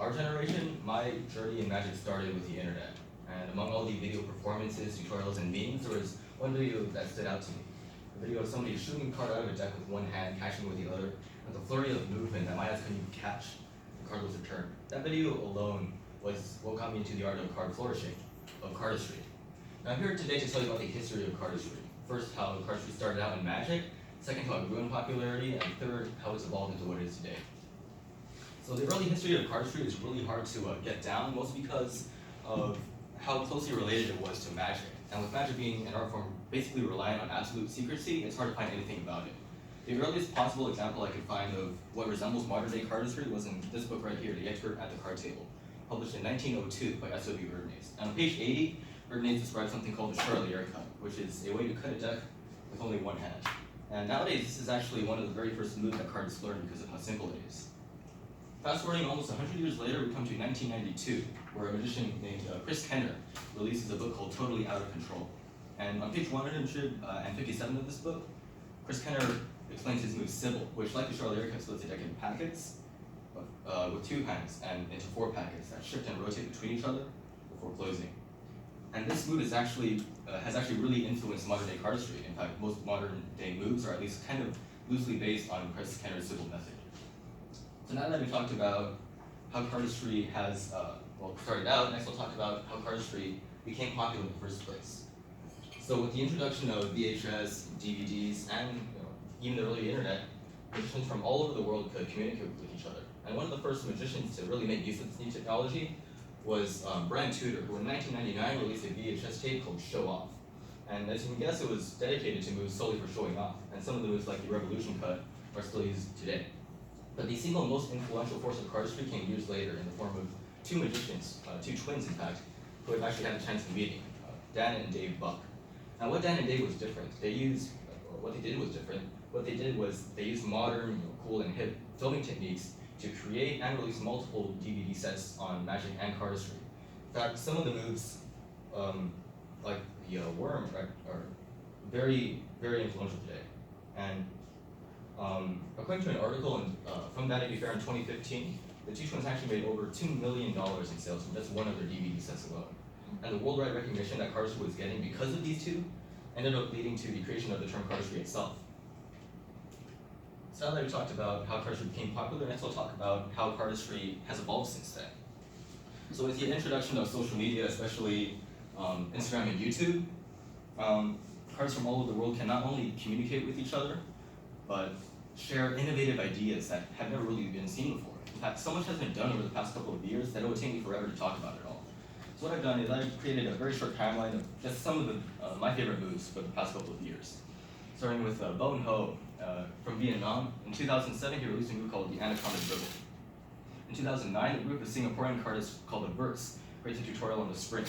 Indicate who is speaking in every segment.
Speaker 1: our generation, my journey in Magic started with the internet. And among all the video performances, tutorials, and memes, there was one video that stood out to me. A video of somebody shooting a card out of a deck with one hand, catching with the other, with a flurry of movement that my eyes couldn't even catch. The card was returned. That video alone was what got me into the art of card flourishing, of cardistry. Now I'm here today to tell you about the history of cardistry. First, how cardistry started out in Magic. Second, how it grew in popularity. And third, how it's evolved into what it is today. So the early history of cardistry is really hard to get down, mostly because of how closely related it was to Magic. And with Magic being an art form basically reliant on absolute secrecy, it's hard to find anything about it. The earliest possible example I could find of what resembles modern-day cardistry was in this book right here, The Expert at the Card Table, published in 1902 by S.W. Erdnase. And on page 80, Erdnase describes something called the Charlier cut, which is a way to cut a deck with only one hand. And nowadays, this is actually one of the very first moves that cardists learn because of how simple it is. Fast forwarding almost 100 years later, we come to 1992, where a magician named Chris Kenner releases a book called Totally Out of Control. And on page 157 of this book, Chris Kenner explains his move Sybil, which, like the Charlier cut, splits a deck in packets with two hands and into four packets that shift and rotate between each other before closing. And this move is has actually really influenced modern-day cardistry. In fact, most modern-day moves are at least kind of loosely based on Chris Kenner's Sybil method. So now that we talked about how cardistry has started out, next we'll talk about how cardistry became popular in the first place. So with the introduction of VHS, DVDs, and even the early internet, magicians from all over the world could communicate with each other. And one of the first magicians to really make use of this new technology was Brian Tudor, who in 1999 released a VHS tape called Show Off. And as you can guess, it was dedicated to moves solely for showing off. And some of the moves, like the Revolution cut, are still used today. But the single most influential force of cardistry came years later in the form of two magicians, two twins in fact, who have actually had a chance of meeting, Dan and Dave Buck. Now what Dan and Dave was different, what they did was different. What they did was they used modern, cool and hip filming techniques to create and release multiple DVD sets on Magic and cardistry. In fact, some of the moves, like the worm, are very, very influential today. And according to an article from Vanity Fair in 2015, the two twins actually made over $2 million in sales from just one of their DVD sets alone. And the worldwide recognition that cardistry was getting because of these two ended up leading to the creation of the term cardistry itself. So now that we talked about how cardistry became popular, next we'll talk about how cardistry has evolved since then. So with the introduction of social media, especially Instagram and YouTube, cardists from all over the world can not only communicate with each other, but share innovative ideas that have never really been seen before. In fact, so much has been done over the past couple of years that it would take me forever to talk about it all. So what I've done is I've created a very short timeline of just some of my favorite moves for the past couple of years. Starting with Bo and Ho from Vietnam. In 2007, he released a move called the Anaconda Dribble. In 2009, a group of Singaporean cardists called the Verts creates a tutorial on the spring.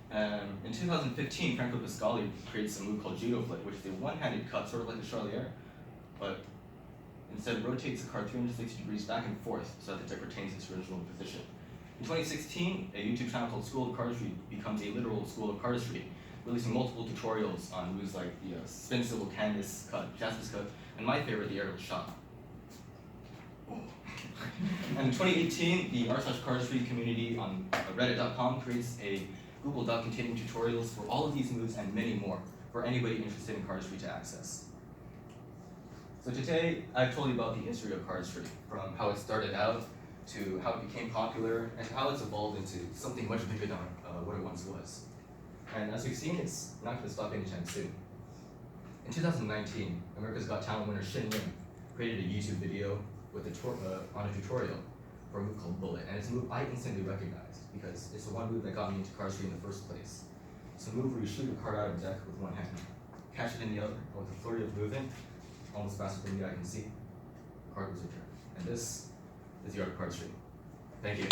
Speaker 1: And in 2015, Franco Pasquale creates a move called Judo Flip, which is a one-handed cut, sort of like the Charlier, but instead rotates the card 360 degrees back and forth so that the deck retains its original position. In 2016, a YouTube channel called School of Cardistry becomes a literal School of Cardistry, releasing multiple tutorials on moves like the Spin Sybil, Canvas cut, Jaspis cut, and my favorite, the aerial shot. And in 2018, the r/cardistry community on reddit.com creates a Google Doc containing tutorials for all of these moves and many more for anybody interested in cardistry to access. So today, I've told you about the history of cardistry, from how it started out to how it became popular and how it's evolved into something much bigger than what it once was. And as we've seen, it's not going to stop anytime soon. In 2019, America's Got Talent winner Shin Lim created a YouTube video with on a tutorial for a move called Bullet, and it's a move I instantly recognized because it's the one move that got me into cardistry in the first place. It's a move where you shoot a card out of a deck with one hand, catch it in the other, and with a flurry of movement, almost faster than I can see, the card was returned. And this is the art of cardistry. Thank you.